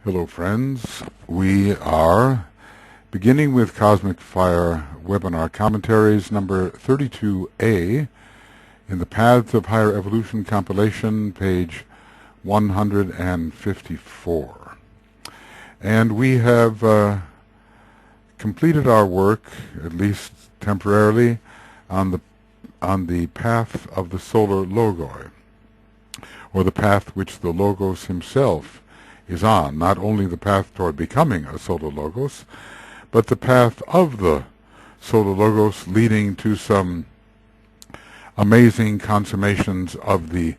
Hello friends, we are beginning with Cosmic Fire webinar commentaries number 32A in the Paths of Higher Evolution Compilation, page 154. And we have completed our work, at least temporarily, on the path of the solar logoi, or the path which the Logos himself is on, not only the path toward becoming a solar logos, but the path of the solar logos leading to some amazing consummations of the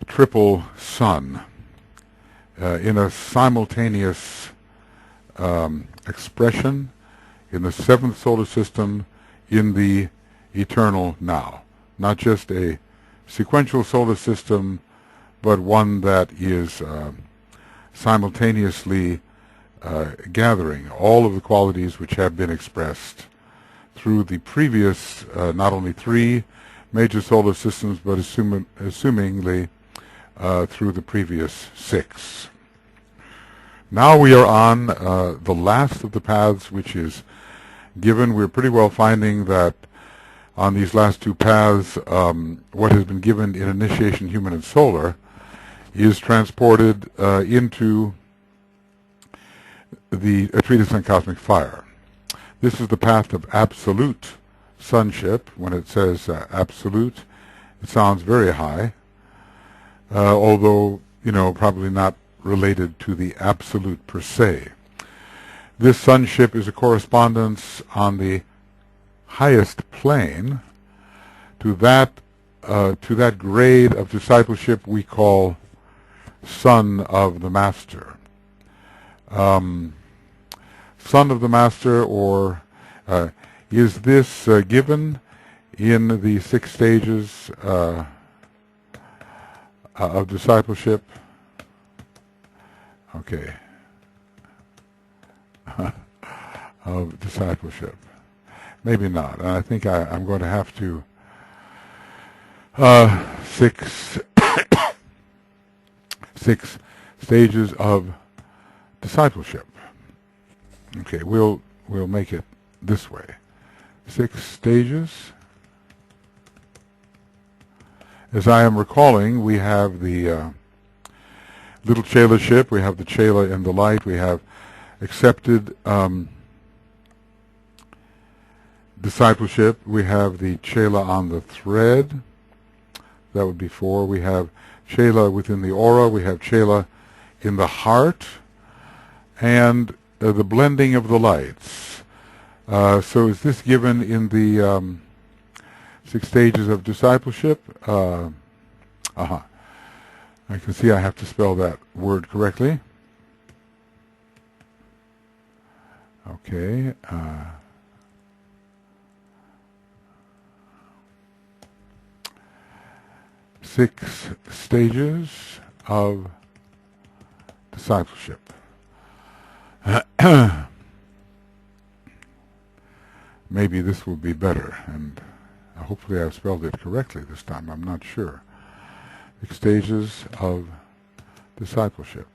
triple sun in a simultaneous expression in the seventh solar system in the eternal now. Not just a sequential solar system, but one that is simultaneously gathering all of the qualities which have been expressed through the previous not only three major solar systems, but assumingly through the previous six. Now we are on the last of the paths which is given. We're pretty well finding that on these last two paths, what has been given in Initiation Human and Solar is transported into the Treatise on Cosmic Fire. This is the path of Absolute Sonship. When it says absolute, it sounds very high, although, probably not related to the absolute per se. This sonship is a correspondence on the highest plane to that grade of discipleship we call Son of the Master. Son of the Master, or is this given in the 6 stages of discipleship? Okay. Of discipleship. Maybe not. And I think I'm going to have to 6 stages of discipleship. Okay, we'll make it this way. 6 stages. As I am recalling, we have the little chelaship, we have the chela in the light, we have accepted discipleship, we have the chela on the thread. That would be 4. We have chela within the aura, we have chela in the heart, and the blending of the lights. So is this given in the 6 stages of discipleship? I can see I have to spell that word correctly. Okay. 6 stages of discipleship. Maybe this will be better, and hopefully I've spelled it correctly this time. I'm not sure. 6 stages of discipleship.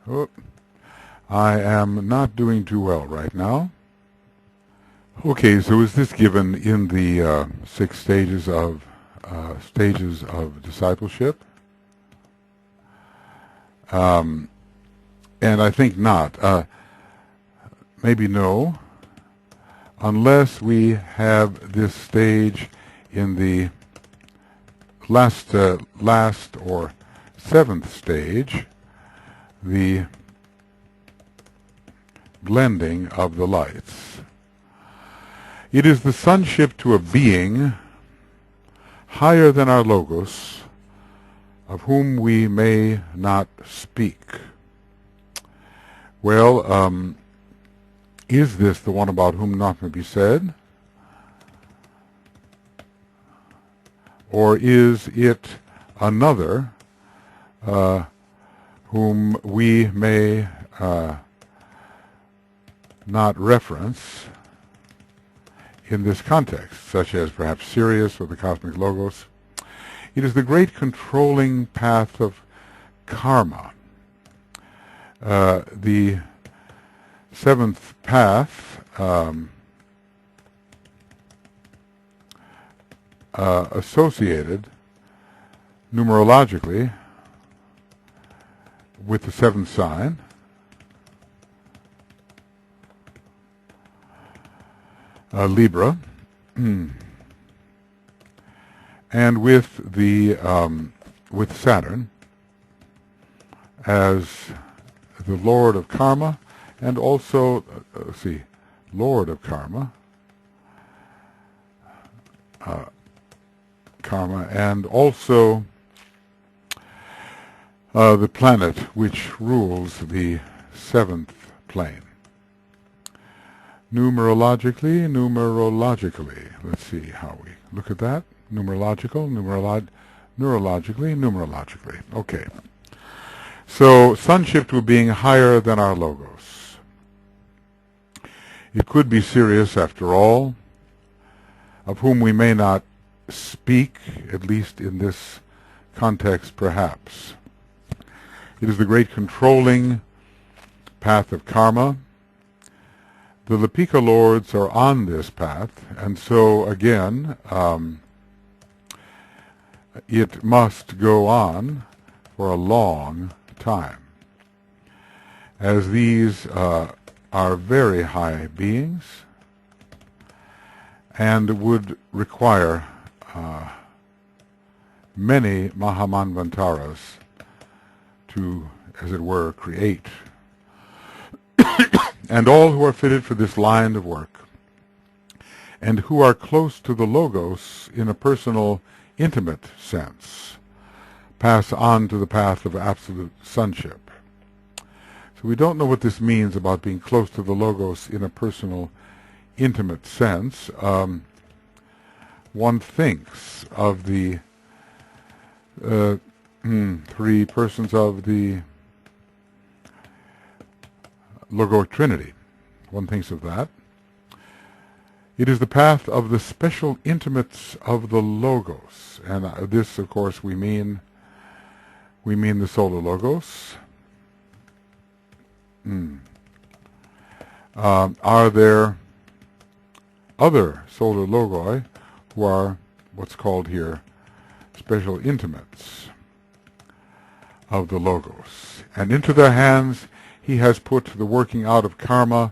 Oh, I am not doing too well right now. Okay, so is this given in the 6 stages of discipleship? And I think not. Maybe no, unless we have this stage in the last or 7th stage, the blending of the lights. It is the sonship to a being higher than our logos, of whom we may not speak. Well, is this the one about whom not may be said? Or is it another whom we may not reference in this context, such as perhaps Sirius or the cosmic logos? It is the great controlling path of karma. The seventh path associated numerologically with the seventh sign, Libra, and with the with Saturn as the Lord of Karma, and also Lord of Karma, and also the planet which rules the seventh plane. Numerologically, let's see how we look at that. Numerologically. Okay. So, sonship to a being higher than our logos. It could be Sirius, after all, of whom we may not speak, at least in this context, perhaps. It is the great controlling path of karma. The Lepika lords are on this path, and so, again, it must go on for a long time, as these are very high beings and would require many Mahamanvantaras to, as it were, create. And all who are fitted for this line of work, and who are close to the Logos in a personal, intimate sense, pass on to the path of absolute sonship. So we don't know what this means about being close to the Logos in a personal, intimate sense. One thinks of the three persons of the Logoic Trinity. One thinks of that. It is the path of the special intimates of the Logos, and this, of course, we mean the solar Logos. Are there other solar Logoi who are what's called here special intimates of the Logos? And into their hands he has put the working out of karma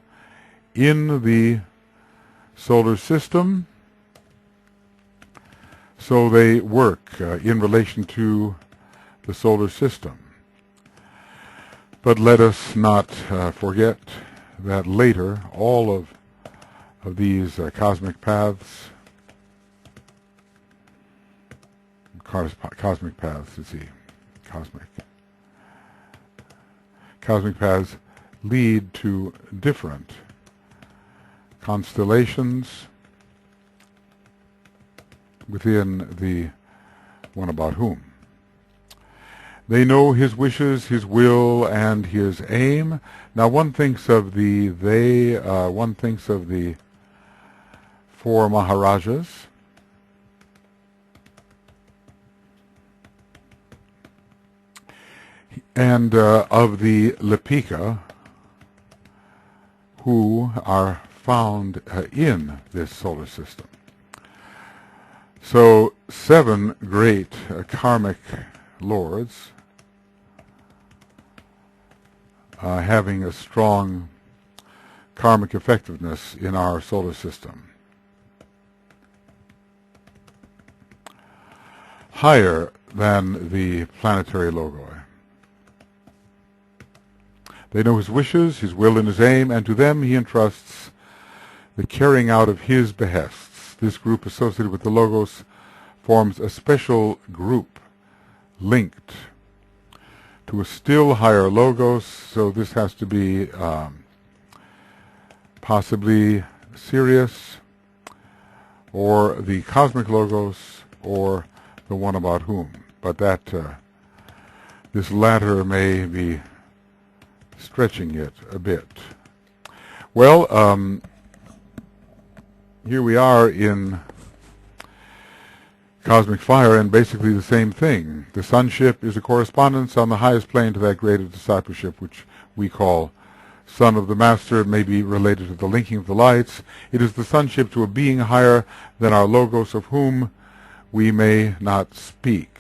in the solar system, so they work in relation to the solar system. But let us not forget that later all of these cosmic paths, cosmic paths lead to different constellations within the one about whom. They know his wishes, his will, and his aim. Now one thinks of the four Maharajas, and of the Lepika, who are found in this solar system. So 7 great karmic lords having a strong karmic effectiveness in our solar system. Higher than the planetary logoi. They know his wishes, his will, and his aim, and to them he entrusts the carrying out of his behests. This group associated with the Logos forms a special group linked to a still higher Logos, so this has to be possibly Sirius, or the cosmic Logos, or the one about whom. But that this latter may be stretching it a bit. Well, here we are in cosmic fire, and basically the same thing. The sonship is a correspondence on the highest plane to that grade of discipleship which we call Son of the Master. It may be related to the linking of the lights. It is the sonship to a being higher than our logos, of whom we may not speak.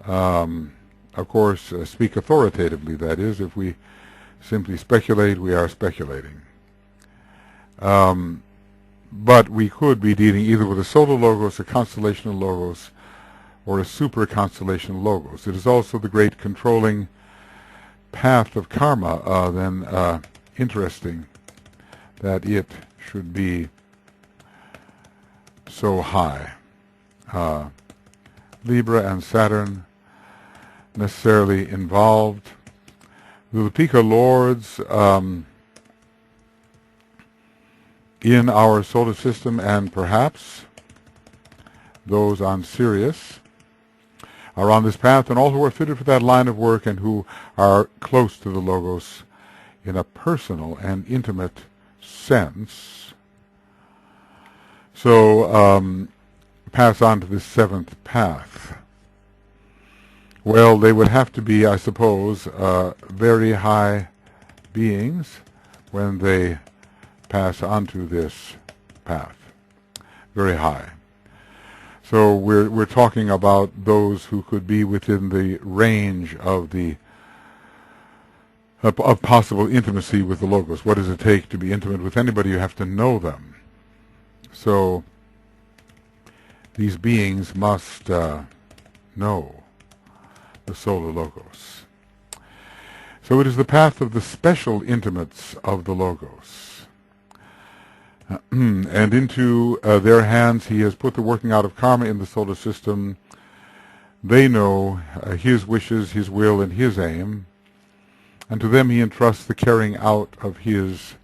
Of course, speak authoritatively, that is. If we simply speculate, we are speculating. But we could be dealing either with a solar logos, a constellational logos, or a super constellational logos. It is also the great controlling path of karma. Then interesting that it should be so high. Libra and Saturn necessarily involved. The Lipika lords in our solar system, and perhaps those on Sirius, are on this path, and all who are fitted for that line of work and who are close to the logos in a personal and intimate sense. So pass on to this seventh path. Well, they would have to be, I suppose, very high beings when they pass onto this path. Very high. So we're talking about those who could be within the range of the of possible intimacy with the logos. What does it take to be intimate with anybody? You have to know them. So these beings must know the solar logos. So it is the path of the special intimates of the logos. And into their hands he has put the working out of karma in the solar system. They know his wishes, his will, and his aim, and to them he entrusts the carrying out of his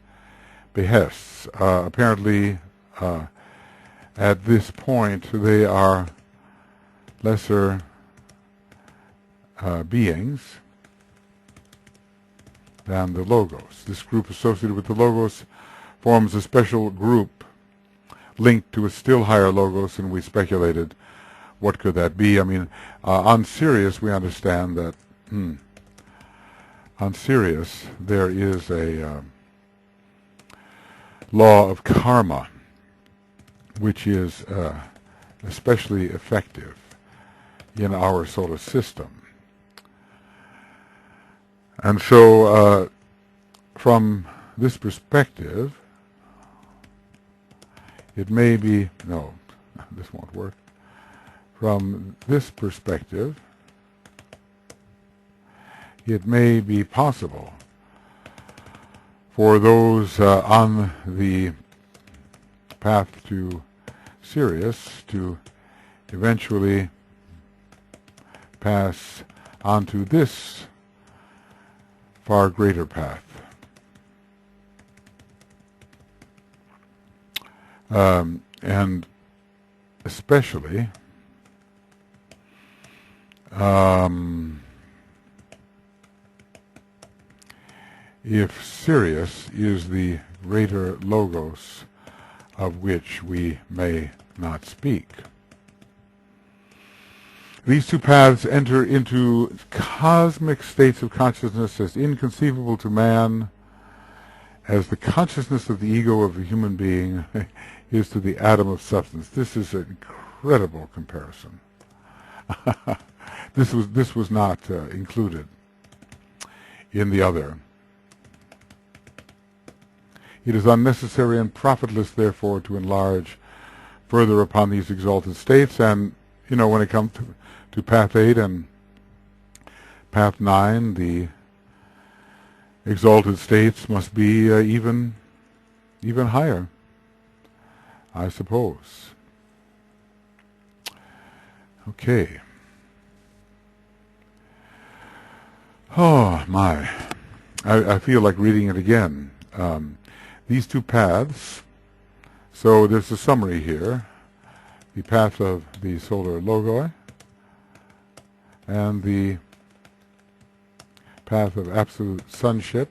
behests. Apparently, at this point, they are lesser beings than the logos. This group associated with the logos forms a special group linked to a still higher logos, and we speculated what could that be. I mean, on Sirius we understand that on Sirius there is a law of karma which is especially effective in our solar system. And so from this perspective, it may be, no, this won't work. From this perspective, it may be possible for those on the path to Sirius to eventually pass onto this far greater path. And especially if Sirius is the greater logos of which we may not speak. These two paths enter into cosmic states of consciousness as inconceivable to man as the consciousness of the ego of a human being is to the atom of substance. This is an incredible comparison. This was not included in the other. It is unnecessary and profitless, therefore, to enlarge further upon these exalted states. And when it comes to Path 8 and Path 9, the exalted states must be even higher, I suppose. Okay. Oh my, I feel like reading it again. These two paths, so there's a summary here. The path of the solar logoi and the path of absolute sonship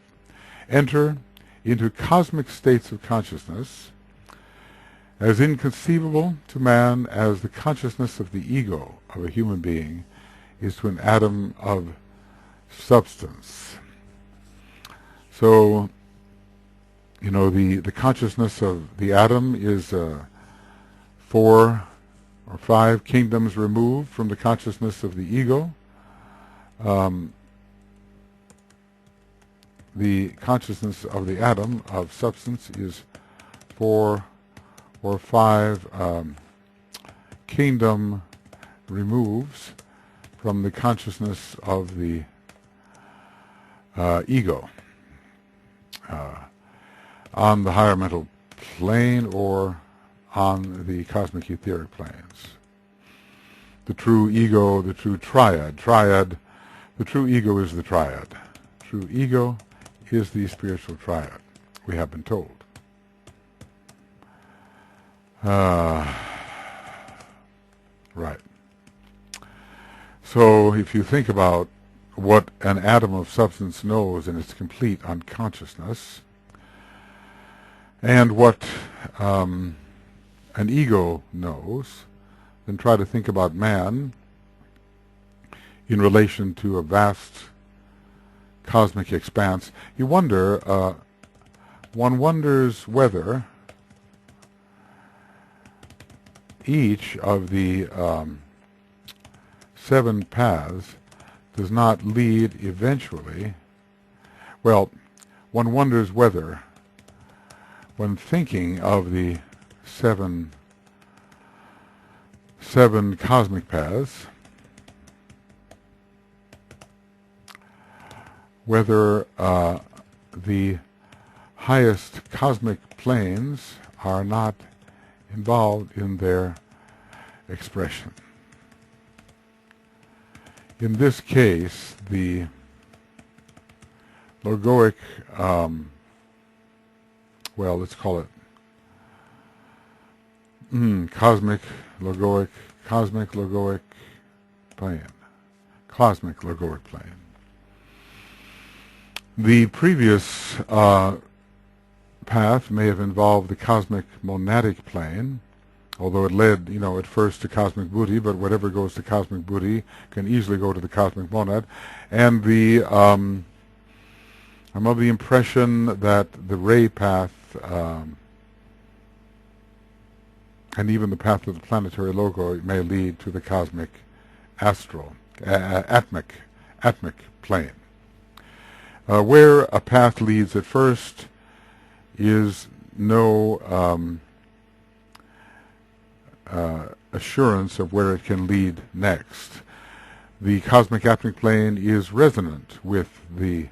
enter into cosmic states of consciousness as inconceivable to man as the consciousness of the ego of a human being is to an atom of substance. So, you know, the consciousness of the atom is 4 or 5 kingdoms removed from the consciousness of the ego. The consciousness of the atom, of substance, is 4 or 5 kingdom removes from the consciousness of the ego on the higher mental plane or on the cosmic etheric planes. The true ego, the true triad. The true ego is the triad. True ego is the spiritual triad, we have been told. Right. So if you think about what an atom of substance knows in its complete unconsciousness, and what an ego knows, then try to think about man in relation to a vast cosmic expanse. You wonder, one wonders whether each of the 7 paths does not lead eventually, well, one wonders whether, when thinking of the seven cosmic paths, whether the highest cosmic planes are not involved in their expression. In this case, the logoic, well, let's call it cosmic logoic plane. Cosmic logoic plane. The previous path may have involved the cosmic monadic plane, although it led, at first to cosmic buddhi, but whatever goes to cosmic buddhi can easily go to the cosmic monad. And I'm of the impression that the ray path and even the path of the planetary logo may lead to the cosmic astral, atmic plane. Where a path leads at first is no assurance of where it can lead next. The cosmic atmic plane is resonant with the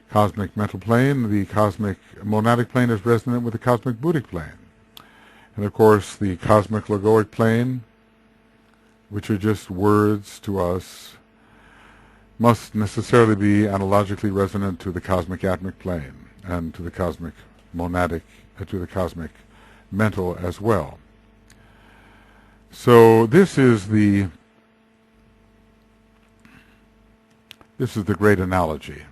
cosmic mental plane. The cosmic monadic plane is resonant with the cosmic buddhic plane. And of course the cosmic logoic plane, which are just words to us, must necessarily be analogically resonant to the cosmic atmic plane and to the cosmic monadic, to the cosmic mental as well. So this is the great analogy.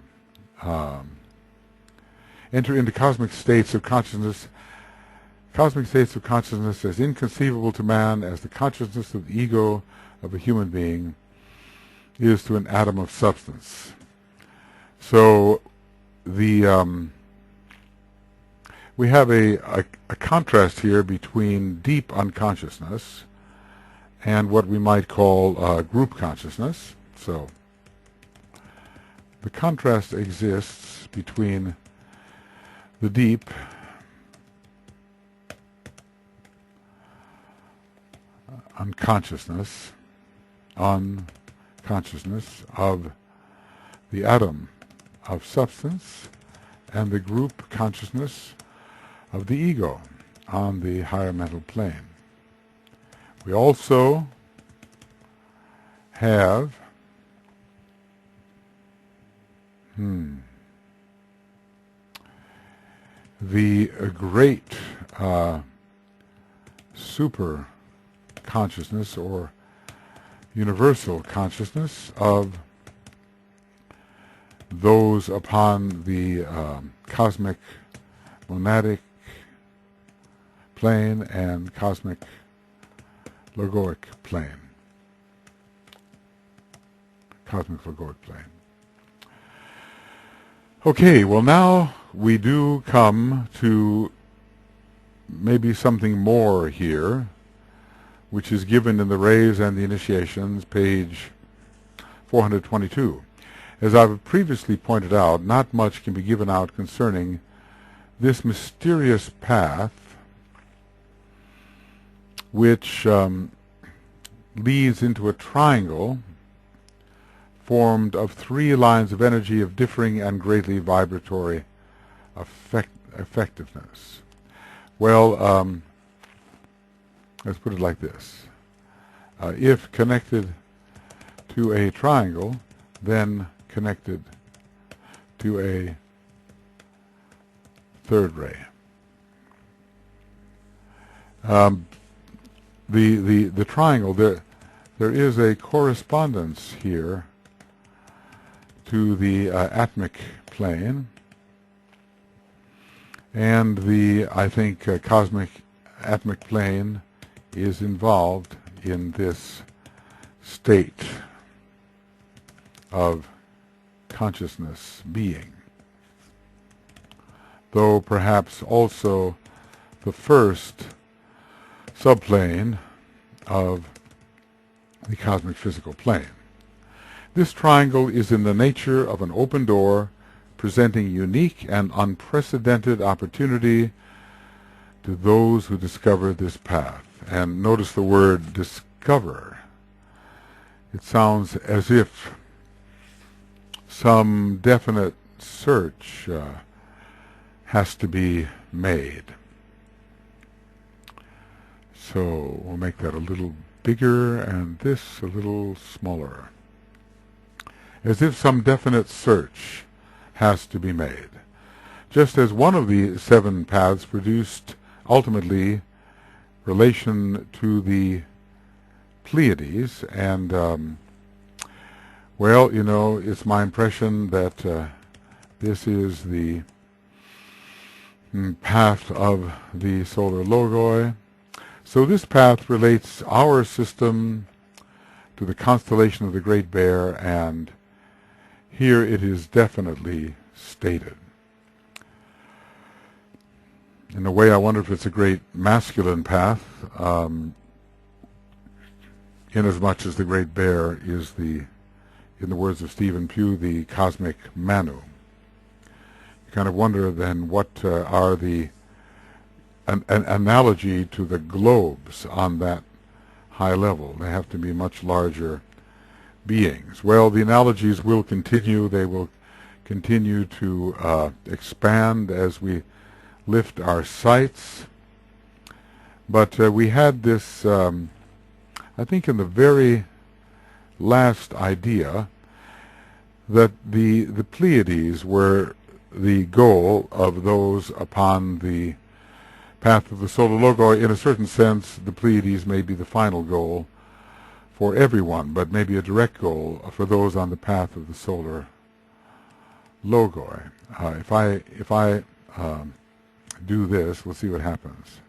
Enter into cosmic states of consciousness as inconceivable to man as the consciousness of the ego of a human being is to an atom of substance. So we have a contrast here between deep unconsciousness and what we might call group consciousness. So the contrast exists between the deep unconsciousness of the atom of substance and the group consciousness of the ego on the higher mental plane. We also have the great super consciousness or universal consciousness of those upon the cosmic monadic plane and cosmic logoic plane. Cosmic logoic plane. Okay, well now we do come to maybe something more here, which is given in the Rays and the Initiations, page 422. As I've previously pointed out, not much can be given out concerning this mysterious path which leads into a triangle formed of 3 lines of energy of differing and greatly vibratory effectiveness. Well, let's put it like this. If connected to a triangle, then connected to a third ray. The triangle, there is a correspondence here to the atomic plane, and the, I think, cosmic atomic plane is involved in this state of consciousness being, though perhaps also the first subplane of the cosmic physical plane. This triangle is in the nature of an open door, presenting unique and unprecedented opportunity to those who discover this path. And notice the word discover. It sounds as if some definite search has to be made. So we'll make that a little bigger and this a little smaller. As if some definite search has to be made. Just as one of the 7 paths produced ultimately relation to the Pleiades, and well, you know, it's my impression that this is the path of the solar logoi. So this path relates our system to the constellation of the Great Bear, and here it is definitely stated. In a way, I wonder if it's a great masculine path, inasmuch as the Great Bear is in the words of Stephen Pugh, the cosmic Manu. You kind of wonder then what are an analogy to the globes on that high level. They have to be much larger beings. Well, the analogies will continue. They will continue to expand as we lift our sights. But we had this, I think, in the very last idea, that the Pleiades were the goal of those upon the path of the solar logoi. In a certain sense, the Pleiades may be the final goal for everyone, but maybe a direct goal for those on the path of the solar logoi. If I do this, we'll see what happens.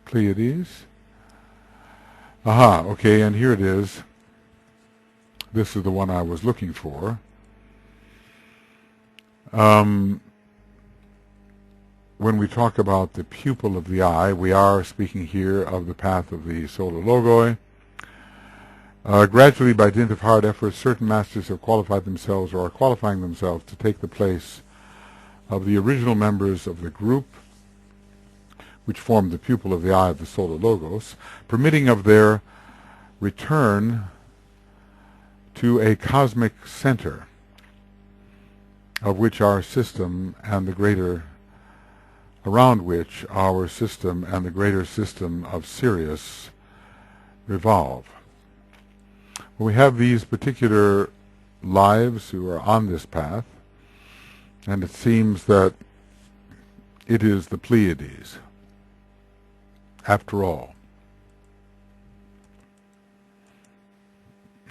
Pleiades. Aha, okay, and here it is. This is the one I was looking for. When we talk about the pupil of the eye, we are speaking here of the path of the solar logoi. Gradually, by dint of hard effort, certain masters have qualified themselves or are qualifying themselves to take the place of the original members of the group which formed the pupil of the eye of the solar logos, permitting of their return to a cosmic center of which our system and the greater around which our system and the greater system of Sirius revolve. We have these particular lives who are on this path, and it seems that it is the Pleiades, after all.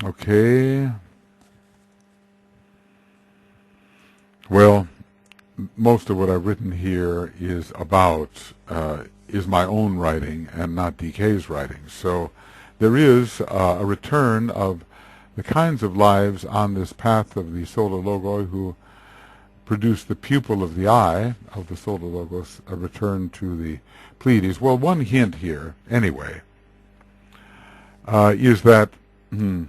Okay. Well, most of what I've written here is about, is my own writing and not DK's writing. So there is a return of the kinds of lives on this path of the Solar Logoi who produce the pupil of the eye of the Solar Logos, a return to the Pleiades. Well, one hint here, anyway, is that the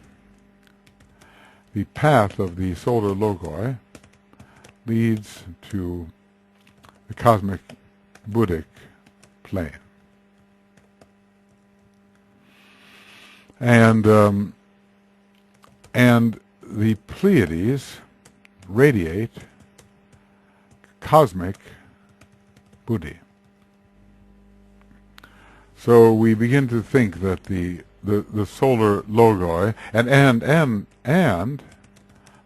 path of the Solar Logoi leads to the cosmic Buddhic plane. And the Pleiades radiate cosmic Buddhi. So we begin to think that the solar logoi and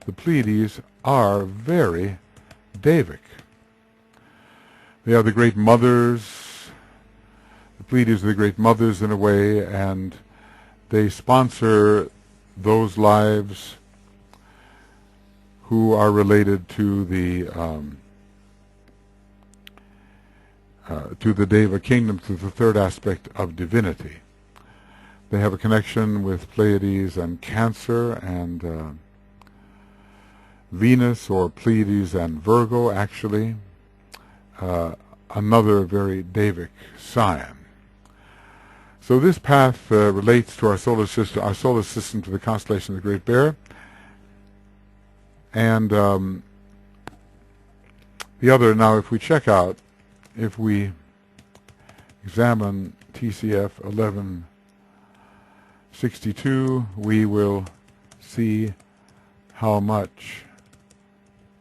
the Pleiades are very Devic. They are the great mothers. The Pleiades are the great mothers in a way, and they sponsor those lives who are related to the Deva kingdom, to the third aspect of divinity. They have a connection with Pleiades and Cancer and Venus, or Pleiades and Virgo, actually, another very Devic sign. So this path relates to our solar system to the constellation of the Great Bear, and the other. Now, if we check out, if we examine TCF 1162, we will see how much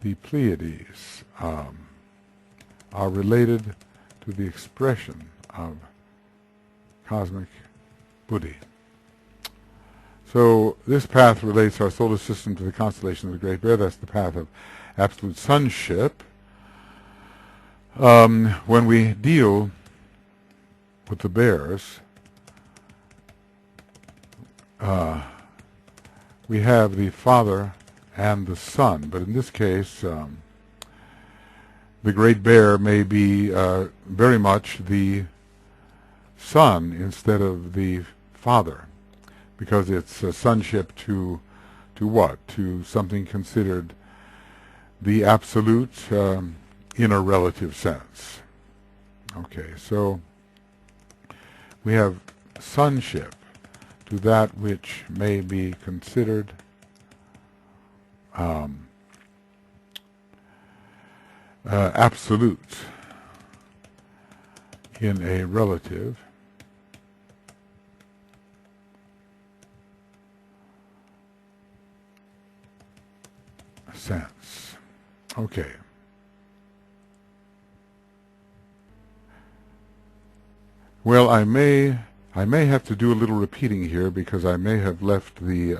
the Pleiades are related to the expression of cosmic Buddhi. So this path relates our solar system to the constellation of the Great Bear. That's the path of Absolute Sonship. When we deal with the bears, we have the Father and the Son, but in this case, the Great Bear may be very much the Son instead of the Father, because it's a sonship to what? To something considered the absolute in a relative sense. Okay, so we have sonship to that which may be considered absolute in a relative sense. Okay. Well, I may have to do a little repeating here, because I may have left the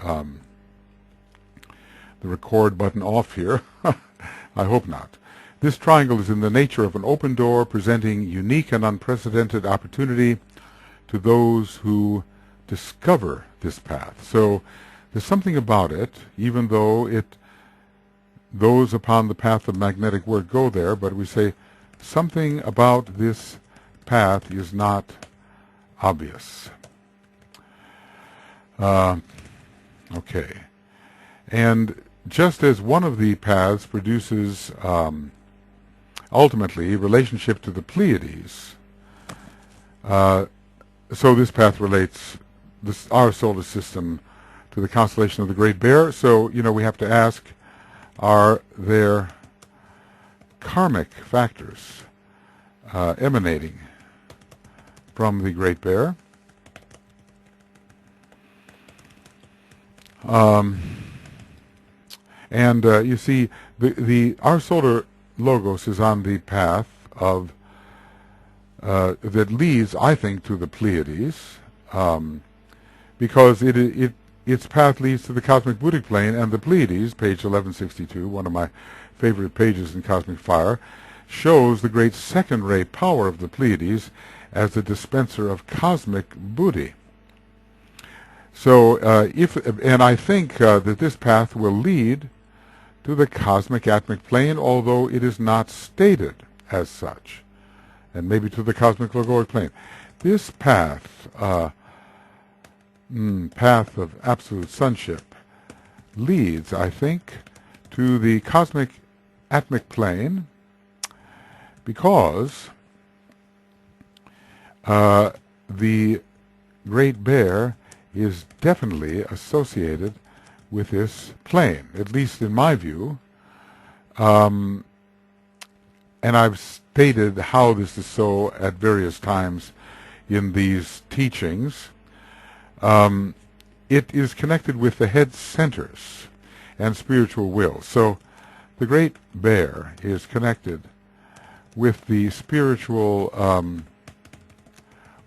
record button off here. I hope not. This triangle is in the nature of an open door, presenting unique and unprecedented opportunity to those who discover this path. So there's something about it, even though those upon the path of magnetic work go there, but we say something about this path is not obvious. Okay. And just as one of the paths produces ultimately relationship to the Pleiades, so this path relates our solar system to the constellation of the Great Bear. So, we have to ask, are there karmic factors emanating from the Great Bear? You see, our solar logos is on the path of that leads, I think, to the Pleiades, because its path leads to the cosmic Buddhic plane, and the Pleiades, page 1162, one of my favorite pages in Cosmic Fire, shows the great second-ray power of the Pleiades as the dispenser of cosmic Buddhi. So, and I think that this path will lead to the cosmic atmic plane, although it is not stated as such, and maybe to the cosmic logoic plane. This path, path of absolute sonship, leads, I think, to the cosmic atmic plane, because the Great Bear is definitely associated with this plane, at least in my view. And I've stated how this is so at various times in these teachings. It is connected with the head centers and spiritual will. So the Great Bear is connected with the spiritual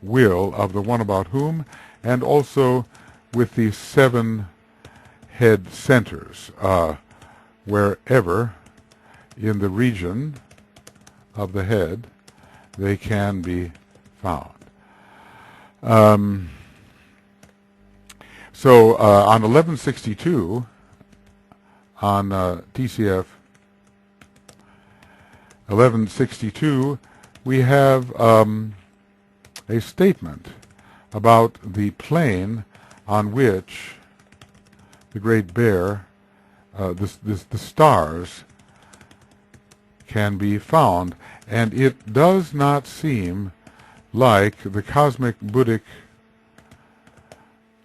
will of the one about whom, and also with the 7 head centers, wherever in the region of the head they can be found. So on 1162, on TCF 1162, we have a statement about the plane on which the Great Bear, the stars, can be found, and it does not seem like the cosmic Buddhic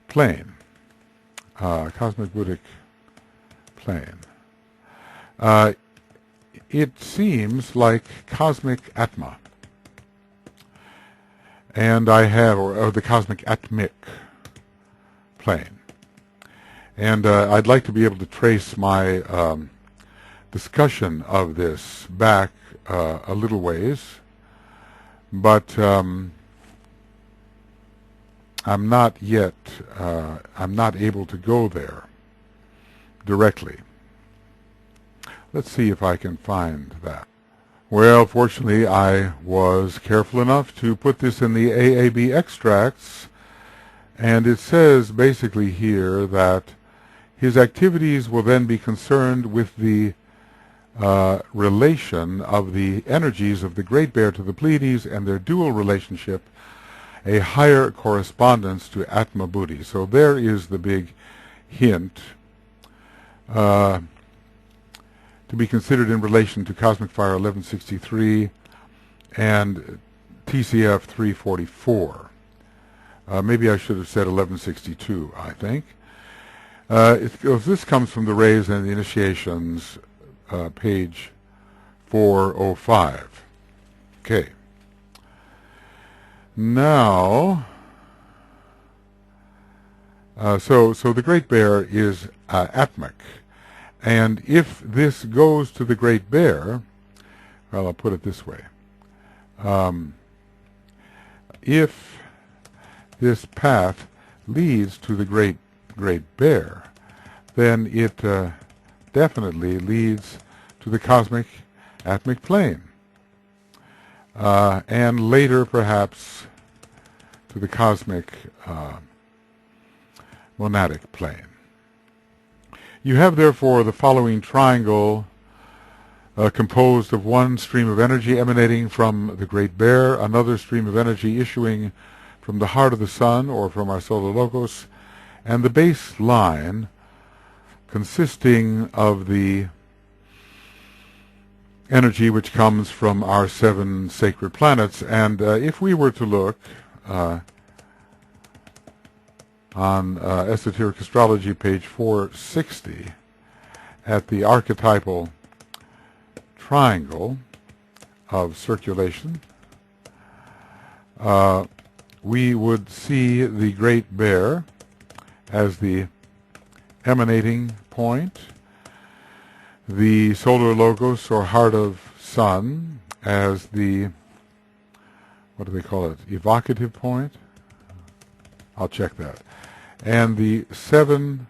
plane. Cosmic Buddhic plane. It seems like cosmic Atma. And I have, or the cosmic Atmic plane. And I'd like to be able to trace my discussion of this back a little ways, but I'm not yet, I'm not able to go there directly. Let's see if I can find that. Well, fortunately, I was careful enough to put this in the AAB extracts, and it says basically here that his activities will then be concerned with the relation of the energies of the Great Bear to the Pleiades and their dual relationship, a higher correspondence to Atma Buddhi. So there is the big hint to be considered in relation to Cosmic Fire 1163 and TCF 344. Maybe I should have said 1162, I think. This comes from the Rays and the Initiations, page 405. Okay. Now, so the Great Bear is Atmic. And if this goes to the Great Bear, well, I'll put it this way. If this path leads to the Great Bear, then it definitely leads to the cosmic Atmic plane. And later, perhaps, to the cosmic monadic plane. You have, therefore, the following triangle composed of one stream of energy emanating from the Great Bear, another stream of energy issuing from the heart of the sun or from our solar logos, and the base line consisting of the energy which comes from our 7 sacred planets. And if we were to look on Esoteric Astrology, page 460, at the archetypal triangle of circulation, we would see the Great Bear as the emanating point, the solar logos or heart of sun as the, what do they call it, evocative point? I'll check that. And the seven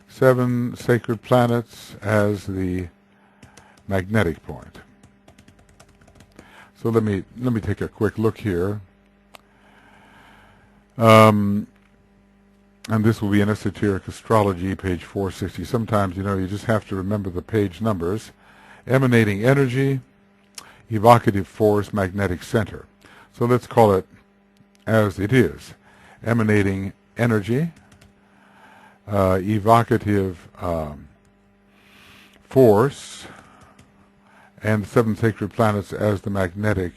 sacred planets as the magnetic point. So let me take a quick look here. And this will be in Esoteric Astrology, page 460. Sometimes, you just have to remember the page numbers. Emanating energy, evocative force, magnetic center. So let's call it as it is. Emanating energy, evocative force, and the seven sacred planets as the magnetic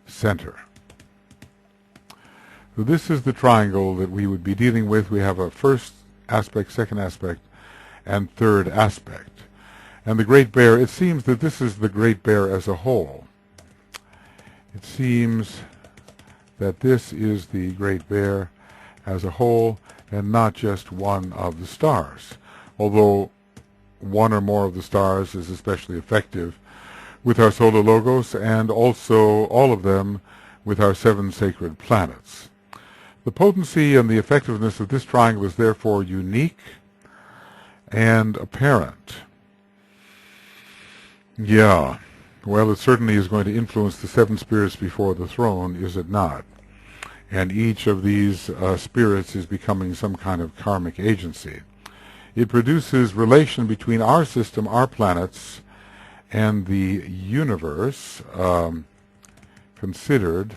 center. So this is the triangle that we would be dealing with. We have a first aspect, second aspect, and third aspect. And the Great Bear, it seems that this is the Great Bear as a whole. It seems that this is the Great Bear as a whole and not just one of the stars, although one or more of the stars is especially effective with our solar logos, and also all of them with our seven sacred planets. The potency and the effectiveness of this triangle is therefore unique and apparent. Yeah, well, it certainly is going to influence the seven spirits before the throne, is it not? And each of these spirits is becoming some kind of karmic agency. It produces relation between our system, our planets, and the universe, considered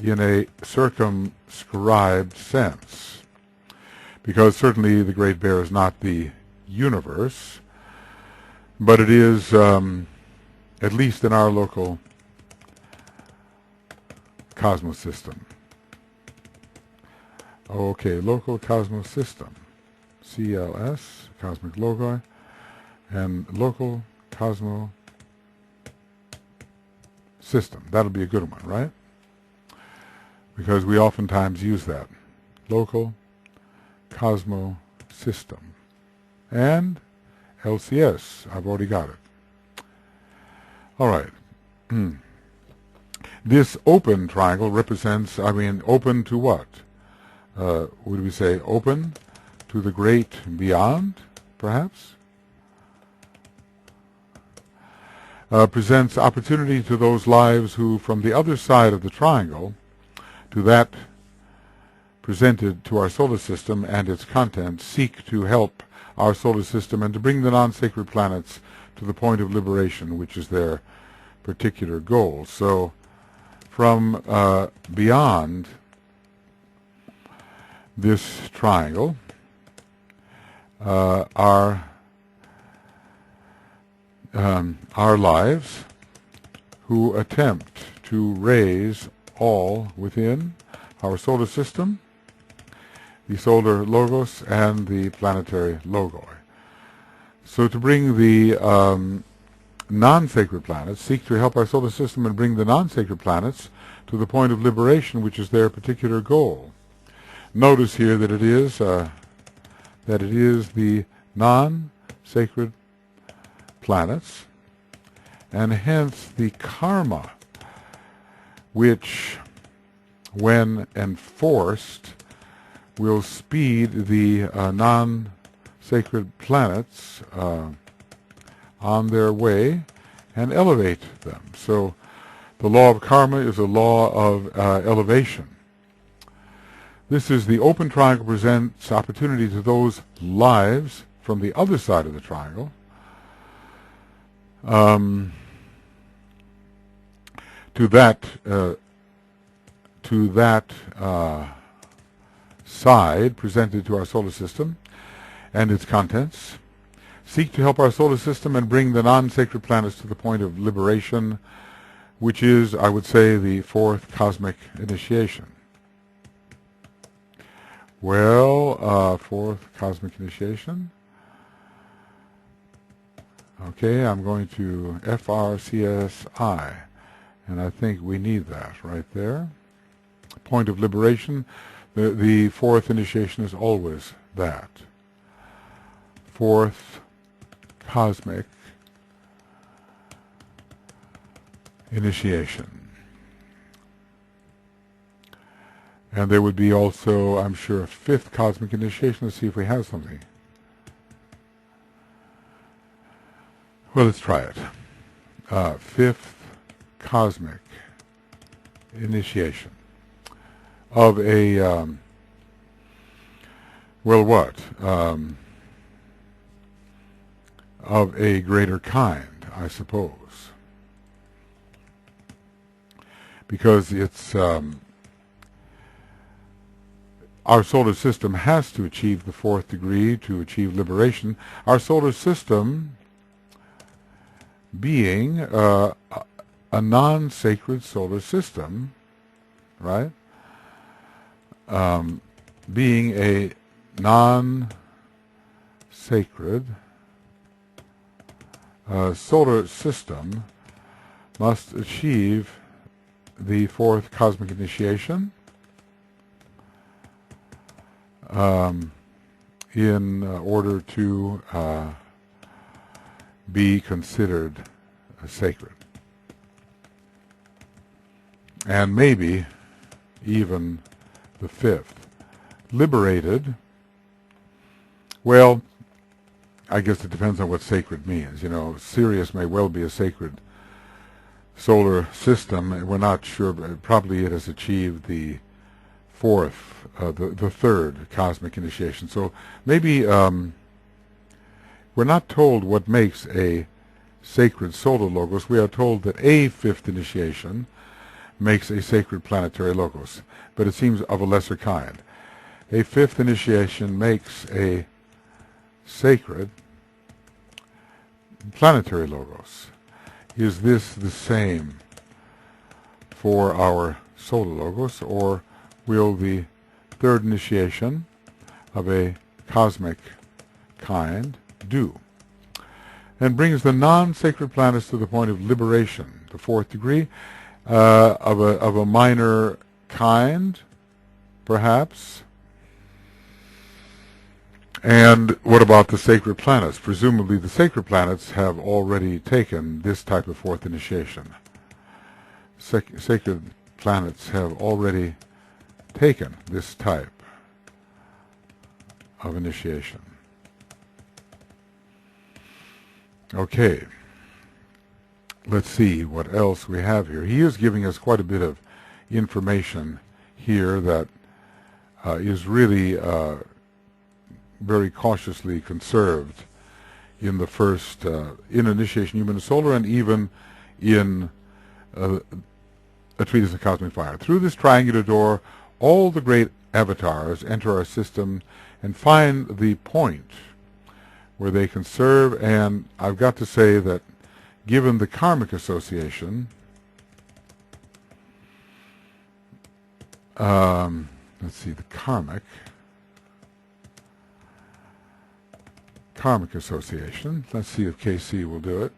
in a circumscribed sense. Because certainly the Great Bear is not the universe, but it is, at least in our local cosmos system. Okay, local cosmos system. CLS, cosmic logi, and local cosmo system. That'll be a good one, right? Because we oftentimes use that. Local cosmo system. And LCS, I've already got it. All right. This open triangle represents, open to what? Would we say open to the great beyond, perhaps? Presents opportunity to those lives who, from the other side of the triangle, to that presented to our solar system and its contents, seek to help our solar system and to bring the non-sacred planets to the point of liberation, which is their particular goal. So, from beyond this triangle, our lives who attempt to raise all within our solar system, the solar logos, and the planetary logoi. So to bring the non-sacred planets, seek to help our solar system and bring the non-sacred planets to the point of liberation, which is their particular goal. Notice here that it is the non-sacred planets, and hence the karma, which, when enforced, will speed the non-sacred planets on their way and elevate them. So the law of karma is a law of elevation. This is the open triangle, presents opportunity to those lives from the other side of the triangle to that side presented to our solar system and its contents, seek to help our solar system and bring the non-sacred planets to the point of liberation, which is, I would say, the fourth cosmic initiation. Well, fourth cosmic initiation. Okay, I'm going to FRCSI, and I think we need that right there. Point of liberation. The fourth initiation is always that. Fourth cosmic initiation. And there would be also, I'm sure, a fifth cosmic initiation. Let's see if we have something. Well, let's try it. Fifth cosmic initiation of a, of a greater kind, I suppose. Because it's our solar system has to achieve the fourth degree to achieve liberation. Our solar system being a non-sacred solar system, right? Being a non-sacred solar system must achieve the fourth cosmic initiation in order to be considered sacred. And maybe even the fifth. Liberated, well, I guess it depends on what sacred means. You know, Sirius may well be a sacred solar system. We're not sure, but probably it has achieved the fourth, the third cosmic initiation. So maybe we're not told what makes a sacred solar logos. We are told that a fifth initiation makes a sacred planetary logos, but it seems of a lesser kind. A fifth initiation makes a sacred planetary logos. Is this the same for our solar logos, or will the third initiation of a cosmic kind do? And brings the non-sacred planets to the point of liberation, the fourth degree, of a minor kind, perhaps. And what about the sacred planets? Presumably the sacred planets have already taken this type of fourth initiation. Sacred planets have already taken this type of initiation. Okay. Let's see what else we have here. He is giving us quite a bit of information here that is really very cautiously conserved in the first, in Initiation Human and Solar, and even in a Treatise of Cosmic Fire. Through this triangular door, all the great avatars enter our system and find the point where they can serve, and I've got to say that given the karmic association, let's see, the karmic association. Let's see if KC will do it.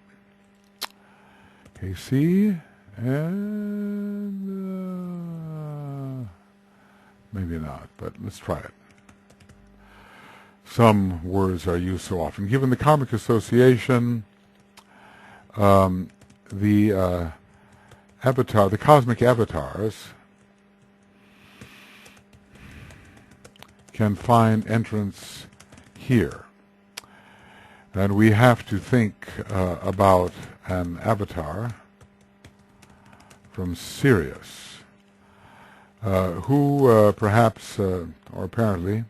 KC, and maybe not, but let's try it. Some words are used so often. Given the karmic association, the cosmic avatars can find entrance here. And we have to think about an avatar from Sirius, who perhaps, or apparently,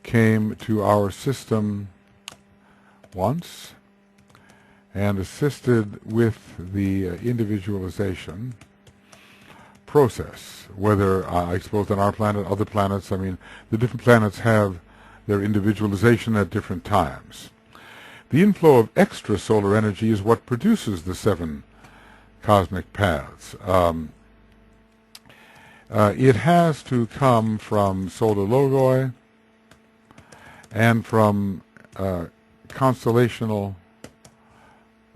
came to our system once and assisted with the individualization process, whether I suppose on our planet, other planets, I mean, the different planets have their individualization at different times. The inflow of extrasolar energy is what produces the 7 cosmic paths. It has to come from solar logoi and from constellational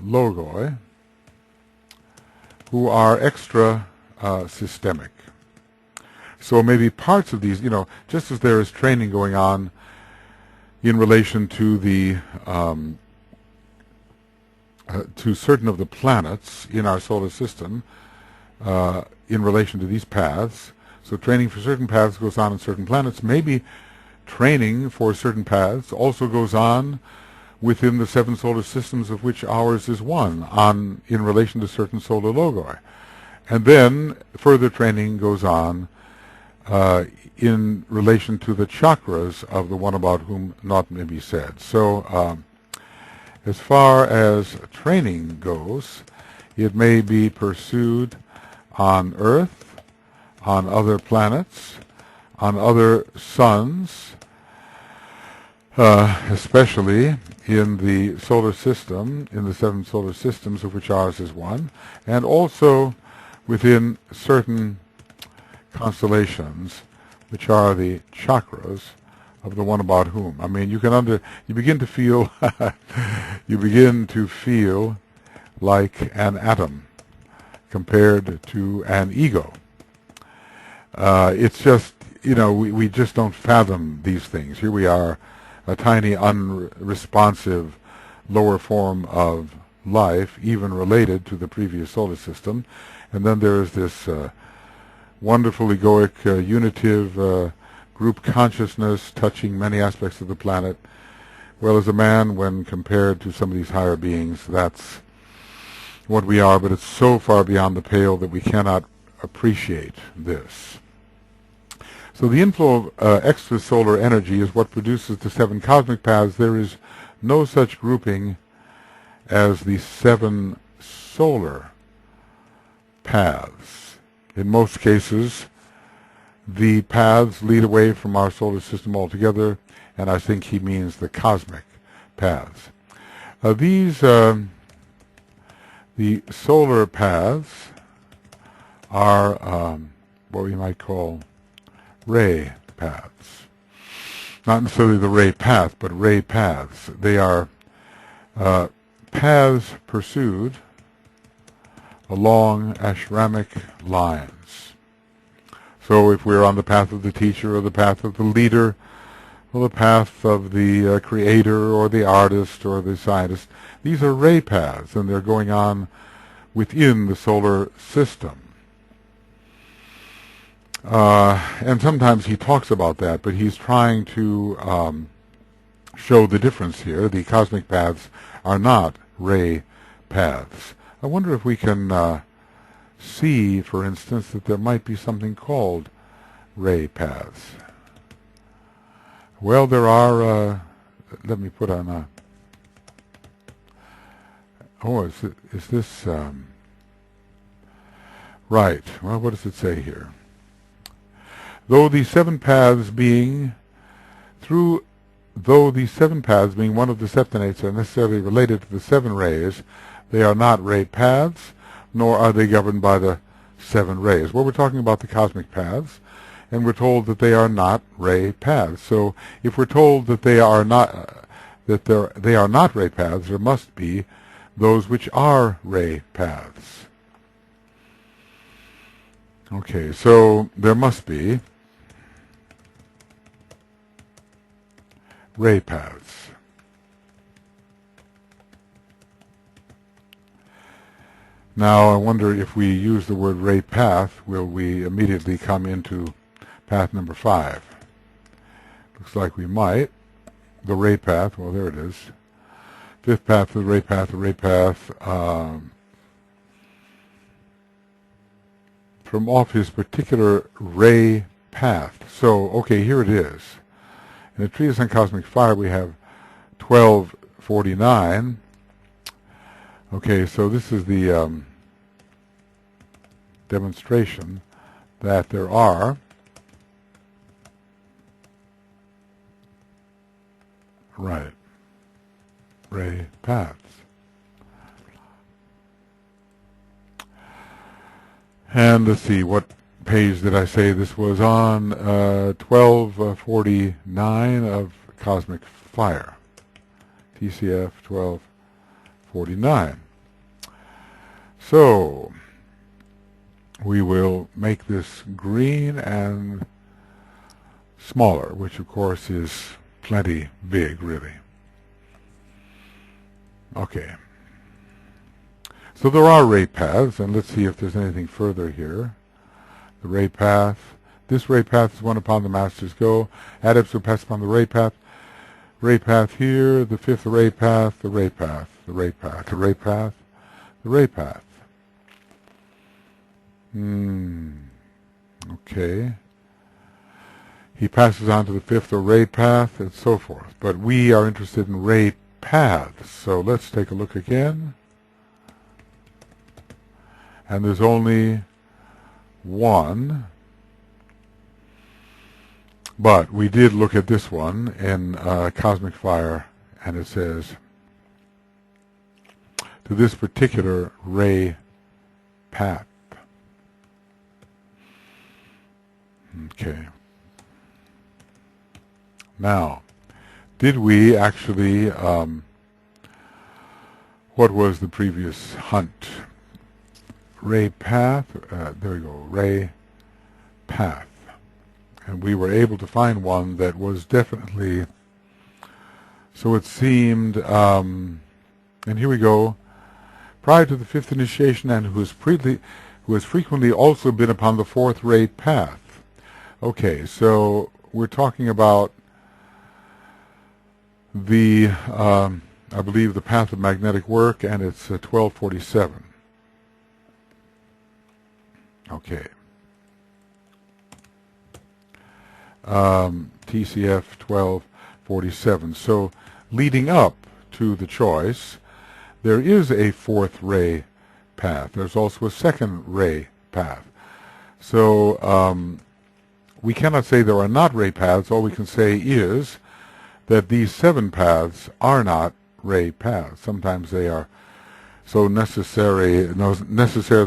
logoi, who are extra systemic. So maybe parts of these, you know, just as there is training going on in relation to the to certain of the planets in our solar system in relation to these paths. So training for certain paths goes on in certain planets. Maybe training for certain paths also goes on within the 7 solar systems, of which ours is one, in relation to certain solar logoi. And then further training goes on in relation to the chakras of the one about whom naught may be said. So as far as training goes, it may be pursued on Earth, on other planets, on other suns, especially in the solar system, in the 7 solar systems, of which ours is one, and also within certain constellations, which are the chakras of the one about whom. I mean, you begin to feel, you begin to feel like an atom compared to an ego. It's just, we just don't fathom these things. Here we are, a tiny, unresponsive lower form of life, even related to the previous solar system. And then there is this wonderful egoic, unitive group consciousness touching many aspects of the planet. Well, as a man, when compared to some of these higher beings, that's what we are, but it's so far beyond the pale that we cannot appreciate this. So the inflow of extrasolar energy is what produces the 7 cosmic paths. There is no such grouping as the 7 solar paths. In most cases, the paths lead away from our solar system altogether, and I think he means the cosmic paths. The solar paths are what we might call ray paths. Not necessarily the ray path, but ray paths. They are paths pursued along ashramic lines. So if we're on the path of the teacher or the path of the leader or the path of the creator or the artist or the scientist, these are ray paths, and they're going on within the solar system. And sometimes he talks about that, but he's trying to show the difference here. The cosmic paths are not ray paths. I wonder if we can see, for instance, that there might be something called ray paths. Well, there are, let me put on a, is this, right, well, what does it say here? Though the 7 paths being one of the septonates are necessarily related to the 7 rays, they are not ray paths, nor are they governed by the 7 rays. Well, we're talking about the cosmic paths, and we're told that they are not ray paths. So if we're told that they are not ray paths, there must be those which are ray paths. Okay, so there must be ray paths. Now, I wonder if we use the word ray path, will we immediately come into path number 5? Looks like we might. The ray path, well, there it is. 5th path, the ray path, from off his particular ray path. So, okay, here it is. In the Treatise on Cosmic Fire, we have 1249. Okay, so this is the demonstration that there are ray paths. And let's see, what page did I say this was on? 1249 of Cosmic Fire. TCF 1249. So, we will make this green and smaller, which of course is plenty big, really. Okay. So there are ray paths, and let's see if there's anything further here. The ray path. This ray path is one upon the masters go. Adepts who pass upon the ray path. Ray path here, the 5th ray path, the ray path, the ray path, the ray path, the ray path. Okay. He passes on to the 5th or ray path, and so forth. But we are interested in ray paths. So let's take a look again. And there's only one. But we did look at this one in Cosmic Fire, and it says, to this particular ray path. Okay. Now, did we actually, what was the previous hunt? Ray path, there we go, ray path. And we were able to find one that was definitely, so it seemed, and here we go, prior to the fifth initiation, and who has frequently also been upon the fourth ray path. Okay, so we're talking about the, I believe, the path of magnetic work, and it's 1247. Okay. TCF 1247. So leading up to the choice, there is a fourth ray path. There's also a second ray path. So we cannot say there are not ray paths. All we can say is that these 7 paths are not ray paths. Sometimes they are so necessarily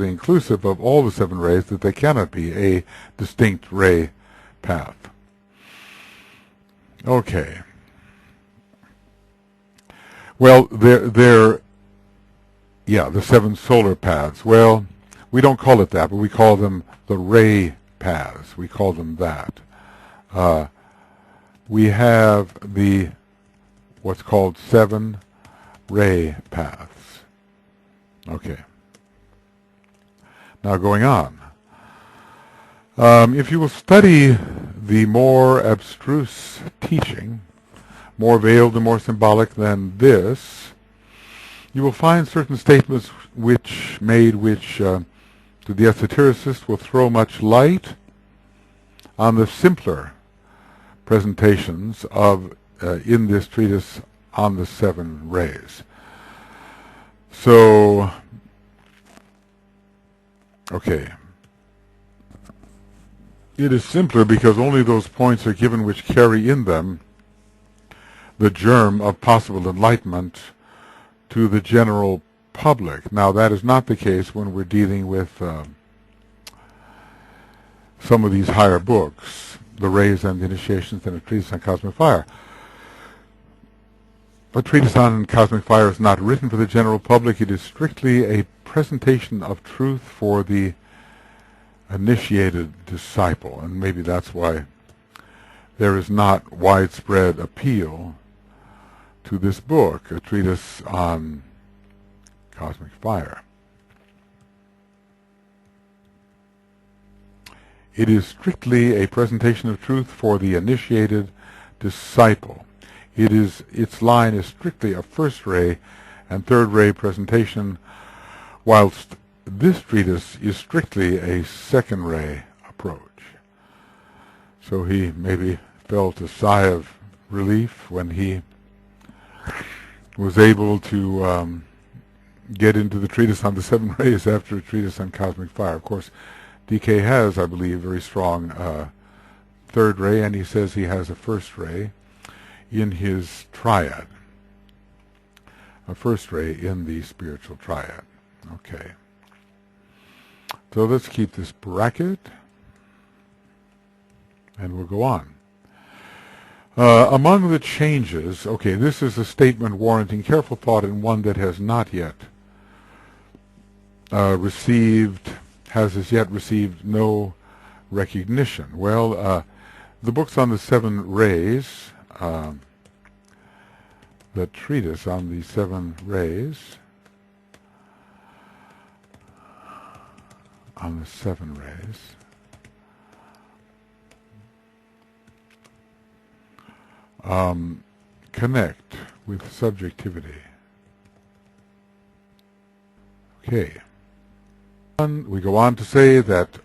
inclusive of all the 7 rays that they cannot be a distinct ray path. Okay. Well, the 7 solar paths. Well, we don't call it that, but we call them the ray paths. We call them that. We have what's called 7 ray paths. Okay. Now going on. If you will study the more abstruse teaching, more veiled and more symbolic than this, you will find certain statements which to the esotericist will throw much light on the simpler presentations of in this treatise on the 7 rays. So, okay. It is simpler because only those points are given which carry in them the germ of possible enlightenment to the general public. Now, that is not the case when we're dealing with some of these higher books, the Rays and the Initiations and a Treatise on Cosmic Fire. A treatise on Cosmic Fire is not written for the general public. It is strictly a presentation of truth for the initiated disciple, and maybe that's why there is not widespread appeal to this book, a treatise on Cosmic Fire. It is strictly a presentation of truth for the initiated disciple. Its line is strictly a first ray and third ray presentation, whilst this treatise is strictly a second ray approach. So he maybe felt a sigh of relief when he was able to get into the treatise on the 7 rays after a treatise on Cosmic Fire. Of course, DK has, I believe, very strong third ray, and he says he has a first ray in his triad. A first ray in the spiritual triad. Okay. So let's keep this bracket, and we'll go on. Among the changes, okay, this is a statement warranting careful thought and one that has not yet has as yet received no recognition. Well, the books on the 7 rays, the treatise on the 7 rays, connect with subjectivity. Okay. We go on to say that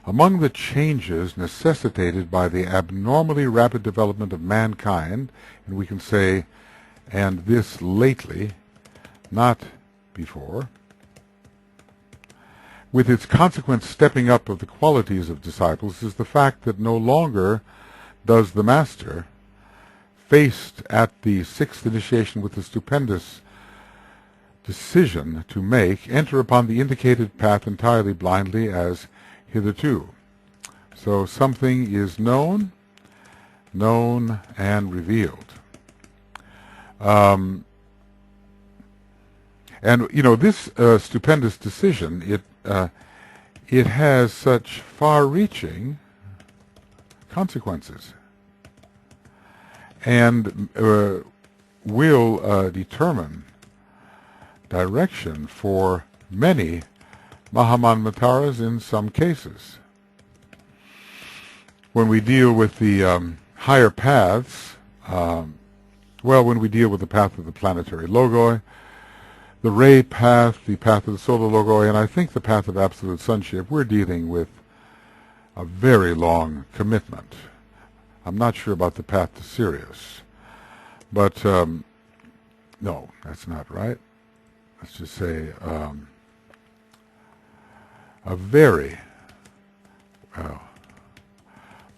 among the changes necessitated by the abnormally rapid development of mankind, and we can say, and this lately, not before, with its consequent stepping up of the qualities of disciples, is the fact that no longer does the master, faced at the sixth initiation with the stupendous decision to make, enter upon the indicated path entirely blindly as hitherto. So something is known, and revealed. And this stupendous decision, it has such far-reaching consequences, and will determine direction for many Mahamanvataras in some cases. When we deal with the higher paths, when we deal with the path of the planetary logoi, the ray path, the path of the solar logoi, and I think the path of absolute sonship, we're dealing with a very long commitment. I'm not sure about the path to Sirius, but no, that's not right. Let's just say a very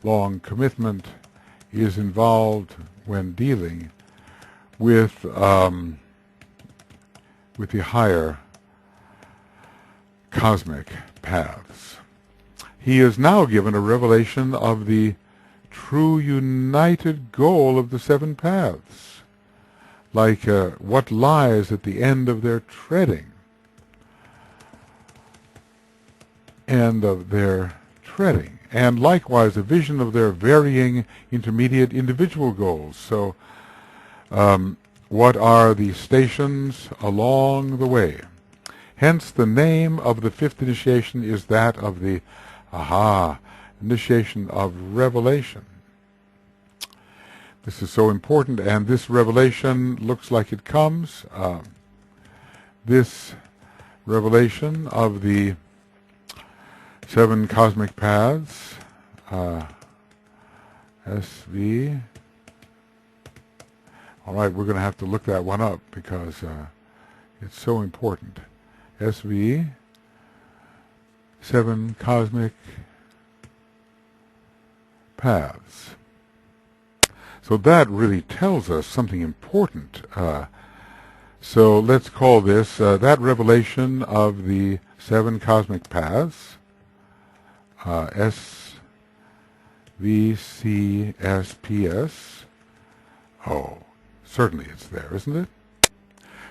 long commitment is involved when dealing with the higher cosmic paths. He is now given a revelation of the true united goal of the seven paths, like what lies at the end of their treading, and likewise a vision of their varying intermediate individual goals. So what are the stations along the way? Hence the name of the fifth initiation is that of the initiation of revelation. This is so important, and this revelation looks like it comes. This revelation of the seven cosmic paths, SV. All right, we're going to have to look that one up because it's so important. SV, seven cosmic paths. So that really tells us something important. So let's call this that revelation of the seven cosmic paths, SVCSPS. Oh, certainly it's there, isn't it?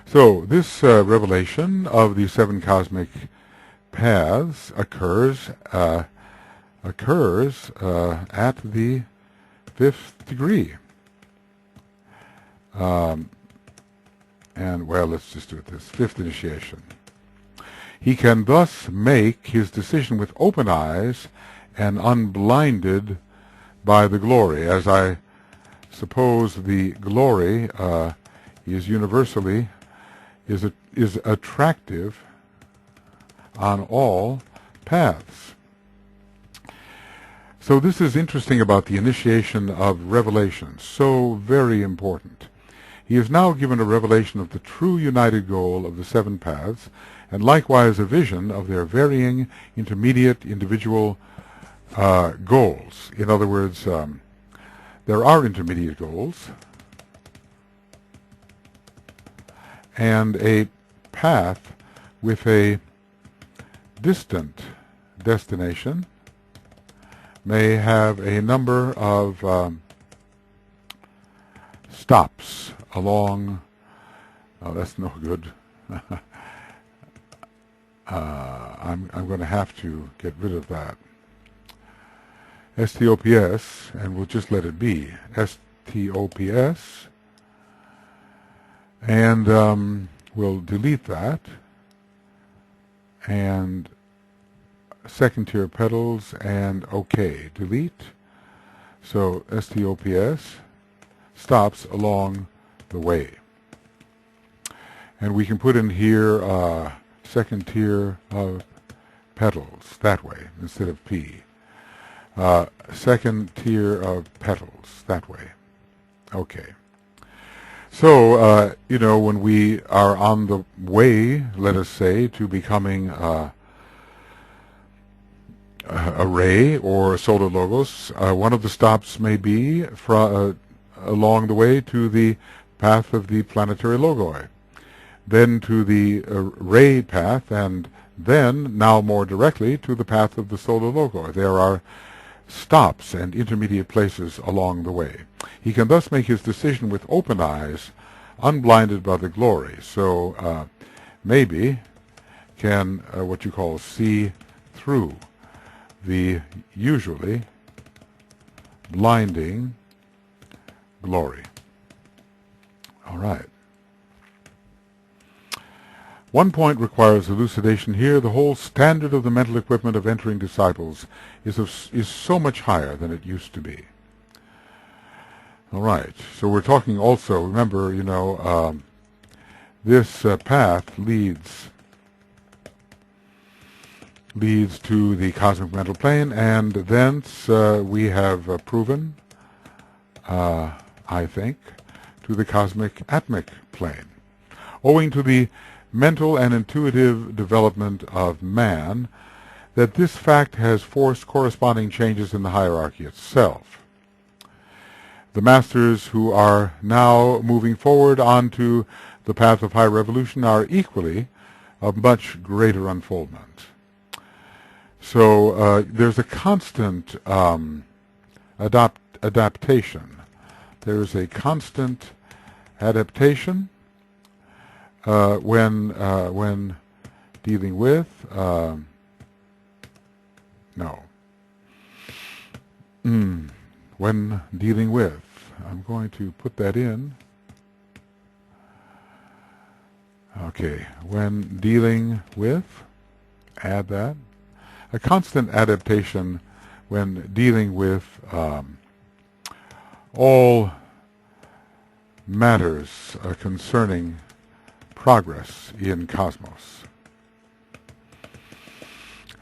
So this revelation of the seven cosmic paths occurs at the fifth degree. And, well, let's just do it this fifth initiation. He can thus make his decision with open eyes and unblinded by the glory, as I suppose the glory is universally is attractive on all paths. So this is interesting about the initiation of revelation, so very important. He is now given a revelation of the true united goal of the seven paths, and likewise a vision of their varying intermediate individual goals. In other words, there are intermediate goals, and a path with a distant destination may have a number of stops along. Oh, that's no good. I'm going to have to get rid of that. STOPS, and we'll just let it be STOPS, and we'll delete that, and second tier petals, and OK, delete. So STOPS stops along the way. And we can put in here second tier of petals that way instead of P. Second tier of petals that way. Okay. So, when we are on the way, let us say, to becoming a ray or a solar logos. One of the stops may be along the way to the path of the planetary logoi, then to the ray path, and then, now more directly, to the path of the solar logoi. There are stops and intermediate places along the way. He can thus make his decision with open eyes, unblinded by the glory. So maybe can what you call see through the usually blinding glory. All right. One point requires elucidation here. The whole standard of the mental equipment of entering disciples is so much higher than it used to be. All right. So we're talking also, remember, this path leads to the cosmic mental plane, and thence we have proven, I think, to the cosmic atmic plane. Owing to the mental and intuitive development of man, that this fact has forced corresponding changes in the hierarchy itself. The masters who are now moving forward onto the path of higher evolution are equally of much greater unfoldment. So there's a constant adaptation. There's a constant adaptation when dealing with when dealing with. I'm going to put that in. Okay, when dealing with, add that. A constant adaptation when dealing with all matters concerning progress in cosmos.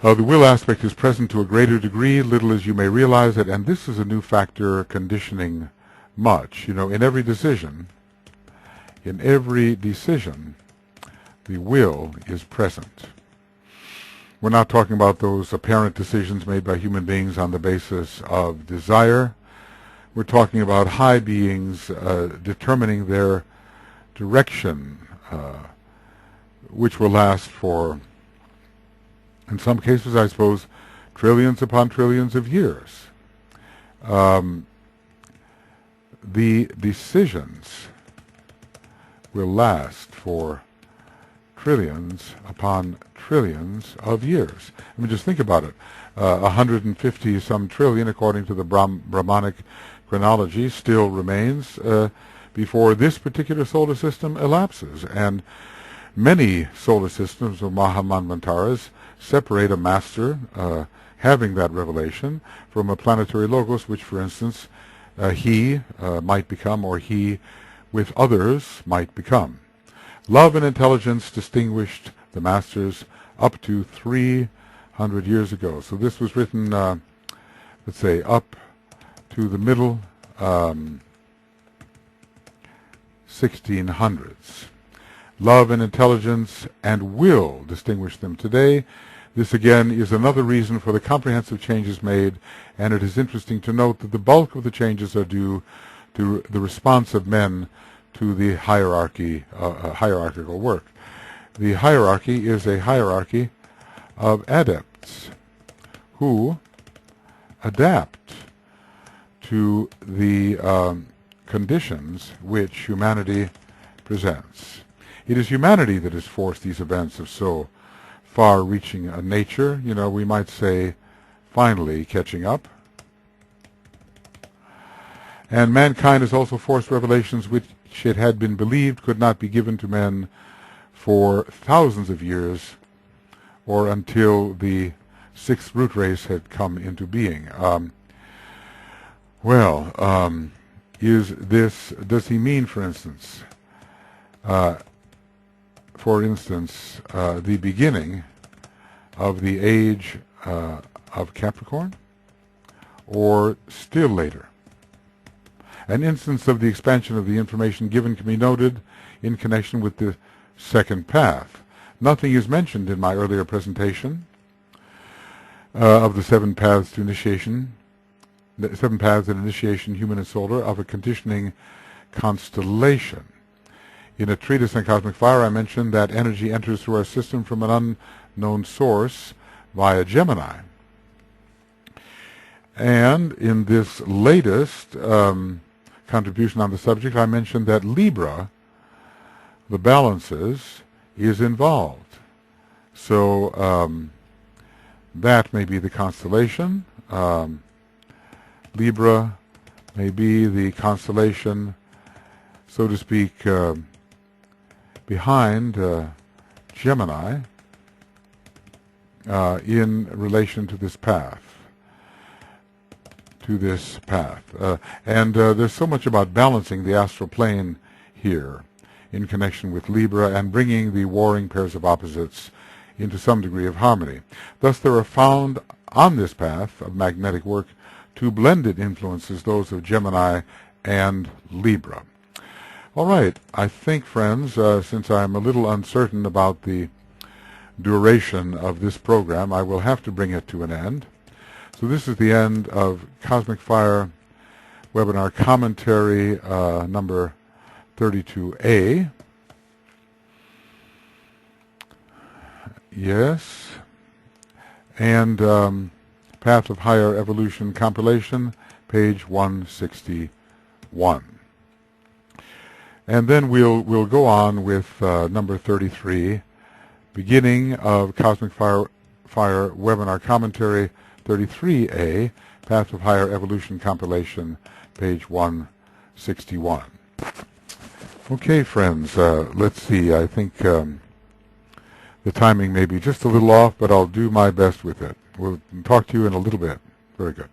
The will aspect is present to a greater degree, little as you may realize it, and this is a new factor conditioning much. In every decision, the will is present. We're not talking about those apparent decisions made by human beings on the basis of desire. We're talking about high beings determining their direction, which will last for, in some cases, I suppose, trillions upon trillions of years. The decisions will last for trillions upon trillions of years. I mean, just think about it. 150 some trillion, according to the Brahmanic chronology, still remains before this particular solar system elapses. And many solar systems of Mahamanvantaras separate a master having that revelation from a planetary logos, which, for instance, he might become, or he with others might become. Love and intelligence distinguished the masters up to 300 years ago. So this was written, let's say, up to the middle 1600s. Love and intelligence and will distinguish them today. This again is another reason for the comprehensive changes made, and it is interesting to note that the bulk of the changes are due to the response of men to the hierarchical work. The hierarchy is a hierarchy of adepts who adapt to the conditions which humanity presents. It is humanity that has forced these events of so far-reaching a nature, we might say, finally catching up. And mankind has also forced revelations which it had been believed could not be given to men for thousands of years, or until the sixth root race had come into being. Does he mean, for instance, the beginning of the age of Capricorn, or still later? An instance of the expansion of the information given can be noted in connection with the second path. Nothing is mentioned in my earlier presentation of the seven paths to initiation, the seven paths in initiation, human and solar, of a conditioning constellation. In a treatise on cosmic fire, I mentioned that energy enters through our system from an unknown source via Gemini. And in this latest contribution on the subject, I mentioned that Libra, the balances, is involved. So that may be the constellation. Libra may be the constellation, so to speak, behind Gemini in relation to this path. And there's so much about balancing the astral plane here in connection with Libra and bringing the warring pairs of opposites into some degree of harmony. Thus there are found on this path of magnetic work two blended influences, those of Gemini and Libra. All right, I think, friends, since I'm a little uncertain about the duration of this program, I will have to bring it to an end. So this is the end of Cosmic Fire webinar commentary number 32A. Yes. And Path of Higher Evolution Compilation, page 161. And then we'll go on with number 33, beginning of Cosmic Fire webinar commentary 33A, Path of Higher Evolution Compilation, page 161. Okay, friends, let's see. I think the timing may be just a little off, but I'll do my best with it. We'll talk to you in a little bit. Very good.